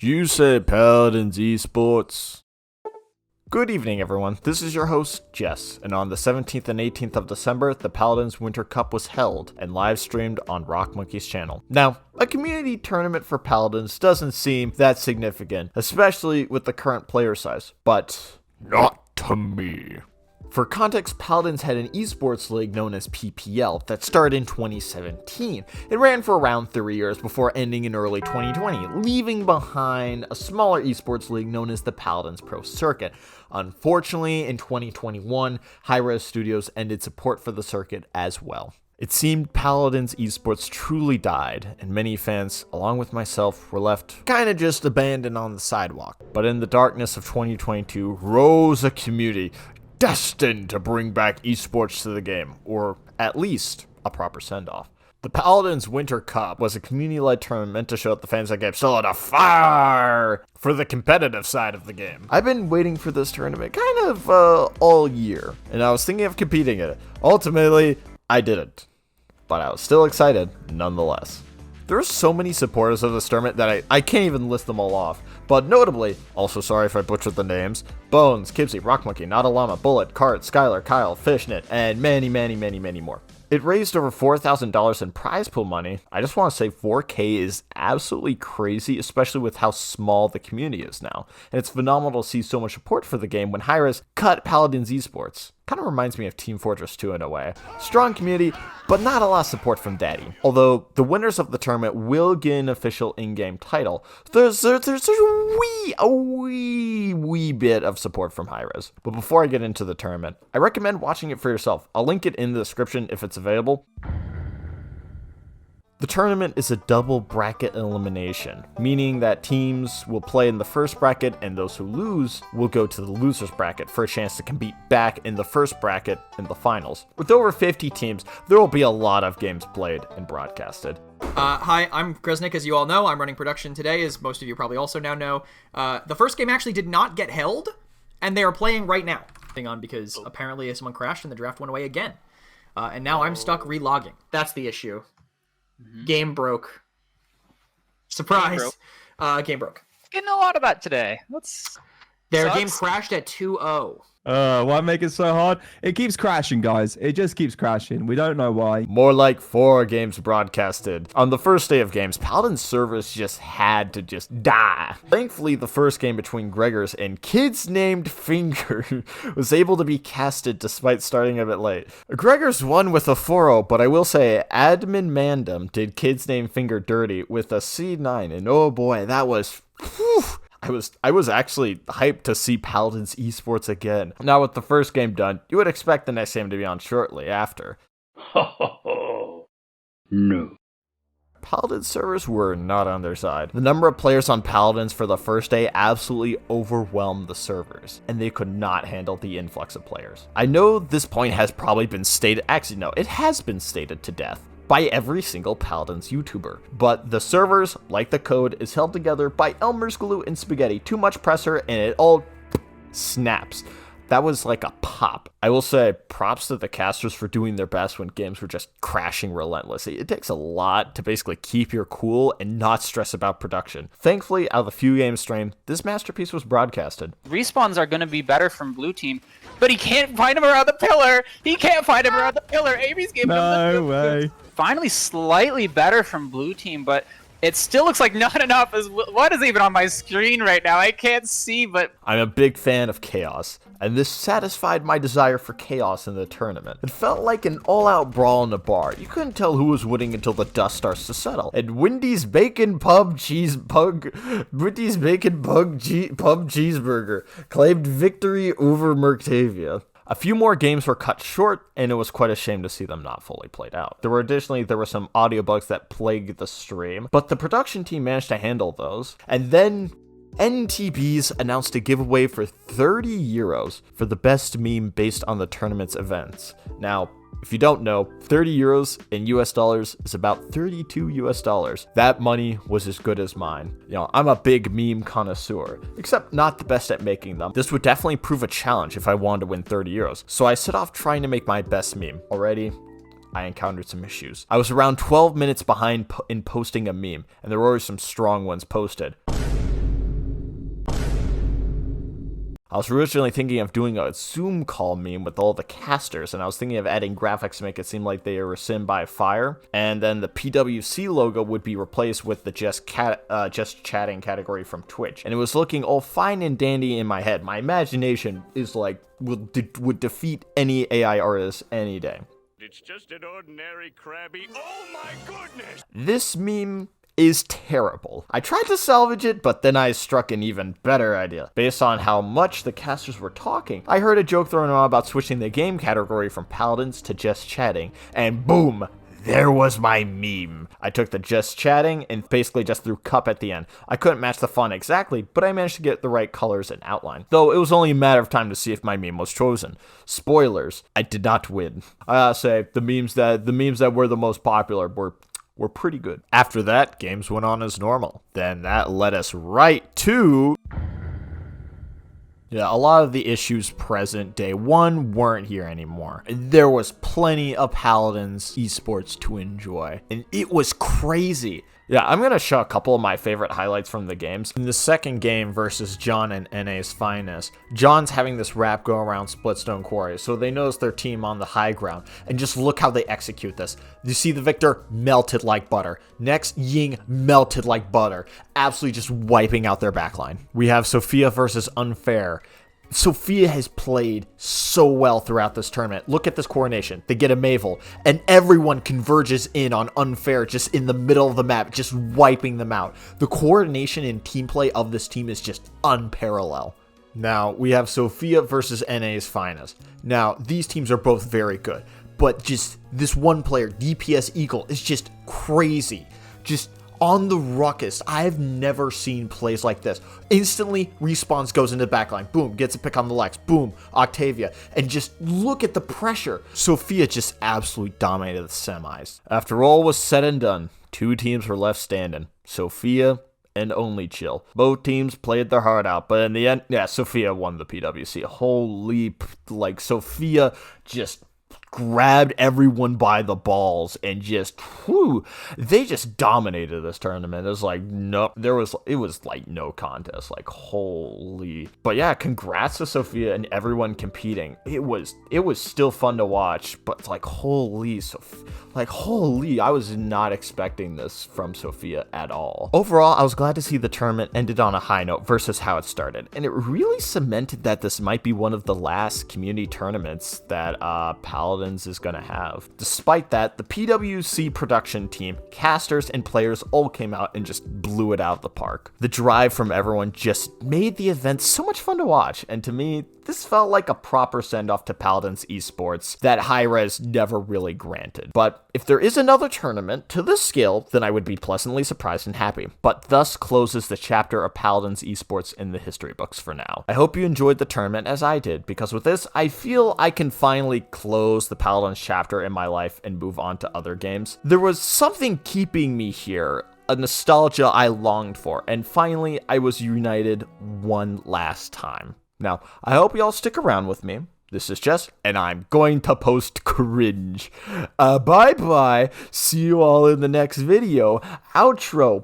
Do you say Paladins Esports? Good evening, everyone. This is your host, Jess, and on the 17th and 18th of December, the Paladins Winter Cup was held and live streamed on Rock Monkey's channel. Now, a community tournament for Paladins doesn't seem that significant, especially with the current player size, but not to me. For context, Paladins had an esports league known as PPL that started in 2017. It ran for around 3 years before ending in early 2020, leaving behind a smaller esports league known as the Paladins Pro Circuit. Unfortunately, in 2021, Hi-Res Studios ended support for the circuit as well. It seemed Paladins esports truly died, and many fans, along with myself, were left kinda just abandoned on the sidewalk. But in the darkness of 2022 rose a community destined to bring back esports to the game, or at least a proper send-off. The Paladins Winter Cup was a community-led tournament meant to show that the fans of the game still had a fire for the competitive side of the game. I've been waiting for this tournament kind of all year, and I was thinking of competing in it. Ultimately, I didn't, but I was still excited nonetheless. There are so many supporters of this tournament that I can't even list them all off. But notably, also sorry if I butchered the names, Bones, Kibsy, Rock Monkey, Not a Llama, Bullet, Cart, Skylar, Kyle, Fishnet, and many more. It raised over $4,000 in prize pool money. I just want to say 4K is absolutely crazy, especially with how small the community is now. And it's phenomenal to see so much support for the game when Hi-Res cut Paladins Esports. Kind of reminds me of Team Fortress 2 in a way. Strong community, but not a lot of support from Daddy. Although the winners of the tournament will get an official in-game title, there's a wee bit of support from Hi-Res. But before I get into the tournament, I recommend watching it for yourself. I'll link it in the description if it's available. The tournament is a double bracket elimination, meaning that teams will play in the first bracket and those who lose will go to the loser's bracket for a chance to compete back in the first bracket in the finals. With over 50 teams, there will be a lot of games played and broadcasted. Hi, I'm Kresnik. As you all know, I'm running production today, as most of you probably also now know. The first game actually did not get held, and they are playing right now. Hang on, because apparently someone crashed and the draft went away again. And now I'm stuck relogging. That's the issue. Mm-hmm. Game broke. Surprise. Game broke. Getting a lot of that today. Their game crashed at 2-0. Why make it so hard? It keeps crashing, guys. It just keeps crashing. We don't know why. More like 4 games broadcasted. On the first day of games, Paladin's servers just had to die. Thankfully, the first game between Gregors and Kids Named Finger was able to be casted despite starting a bit late. Gregors won with a 4-0, but I will say Admin Mandem did Kids Named Finger dirty with a C9, and oh boy, that was... Whew, I was actually hyped to see Paladins Esports again. Now with the first game done, you would expect the next game to be on shortly after. No. Paladins servers were not on their side. The number of players on Paladins for the first day absolutely overwhelmed the servers, and they could not handle the influx of players. I know this point has probably been stated, actually no, it has been stated to death by every single Paladins YouTuber. But the servers, like the code, is held together by Elmer's glue and spaghetti. Too much pressure and it all snaps. That was like a pop. I will say props to the casters for doing their best when games were just crashing relentlessly. It takes a lot to basically keep your cool and not stress about production. Thankfully, out of the few games streamed, this masterpiece was broadcasted. Respawns are going to be better from blue team, but he can't find him around the pillar. Amy's giving him No way. Finally slightly better from blue team, but it still looks like not enough. What is even on my screen right now? I can't see, but... I'm a big fan of chaos, and this satisfied my desire for chaos in the tournament. It felt like an all-out brawl in a bar. You couldn't tell who was winning until the dust starts to settle. And Wendy's Bacon Pub Cheeseburger claimed victory over Merctavia. A few more games were cut short, and it was quite a shame to see them not fully played out. There were some audio bugs that plagued the stream, but the production team managed to handle those. And then NTBs announced a giveaway for 30 euros for the best meme based on the tournament's events. Now, if you don't know, 30 euros in US dollars is about 32 US dollars. That money was as good as mine. You know, I'm a big meme connoisseur, except not the best at making them. This would definitely prove a challenge if I wanted to win 30 euros. So I set off trying to make my best meme. Already, I encountered some issues. I was around 12 minutes behind in posting a meme, and there were some strong ones posted. I was originally thinking of doing a Zoom call meme with all the casters, and I was thinking of adding graphics to make it seem like they were sim by fire, and then the PWC logo would be replaced with the just chatting category from Twitch. And it was looking all fine and dandy in my head. My imagination is like, would defeat any AI artist any day. It's just an ordinary crabby. Oh my goodness! This meme is terrible. I tried to salvage it, but then I struck an even better idea. Based on how much the casters were talking, I heard a joke thrown around about switching the game category from Paladins to just chatting, and boom! There was my meme. I took the just chatting and basically just threw cup at the end. I couldn't match the font exactly, but I managed to get the right colors and outline. Though it was only a matter of time to see if my meme was chosen. Spoilers, I did not win. I gotta say, the memes that were the most popular were pretty good. After that, games went on as normal. Then that led us right to... Yeah, a lot of the issues present day one weren't here anymore. There was plenty of Paladins esports to enjoy, and it was crazy. Yeah, I'm gonna show a couple of my favorite highlights from the games. In the second game versus John and NA's Finest, John's having this rap go around Splitstone Quarry, so they notice their team on the high ground, and just look how they execute this. You see the Victor melted like butter. Next, Ying melted like butter, absolutely just wiping out their backline. We have Sophia versus Unfair. Sophia has played so well throughout this tournament. Look at this coronation. They get a Mavel, and everyone converges in on Unfair just in the middle of the map, just wiping them out. The coordination and team play of this team is just unparalleled. Now, we have Sophia versus NA's Finest. Now, these teams are both very good, but just this one player, DPS Eagle, is just crazy. Just on the ruckus. I've never seen plays like this. Instantly, respawns, goes into the backline. Boom, gets a pick on the Lex. Boom, Octavia. And just look at the pressure. Sophia just absolutely dominated the semis. After all was said and done, two teams were left standing. Sophia and Only Chill. Both teams played their heart out, but in the end, yeah, Sophia won the PWC. Holy, like, Sophia just grabbed everyone by the balls and just, whew, they just dominated this tournament. It was like, no, it was like no contest, like, holy. But yeah, congrats to Sophia and everyone competing. It was still fun to watch, but it's like, holy, I was not expecting this from Sophia at all. Overall, I was glad to see the tournament ended on a high note versus how it started, and it really cemented that this might be one of the last community tournaments that Paladins is gonna have. Despite that, the PWC production team, casters, and players all came out and just blew it out of the park. The drive from everyone just made the event so much fun to watch, and to me, this felt like a proper send-off to Paladins esports that Hi-Rez never really granted. But if there is another tournament to this scale, then I would be pleasantly surprised and happy. But thus closes the chapter of Paladins esports in the history books for now. I hope you enjoyed the tournament as I did, because with this, I feel I can finally close the Paladins chapter in my life and move on to other games. There was something keeping me here, a nostalgia I longed for, and finally I was united one last time. Now, I hope y'all stick around with me. This is Jess, and I'm going to post cringe. Bye-bye. See you all in the next video. Outro.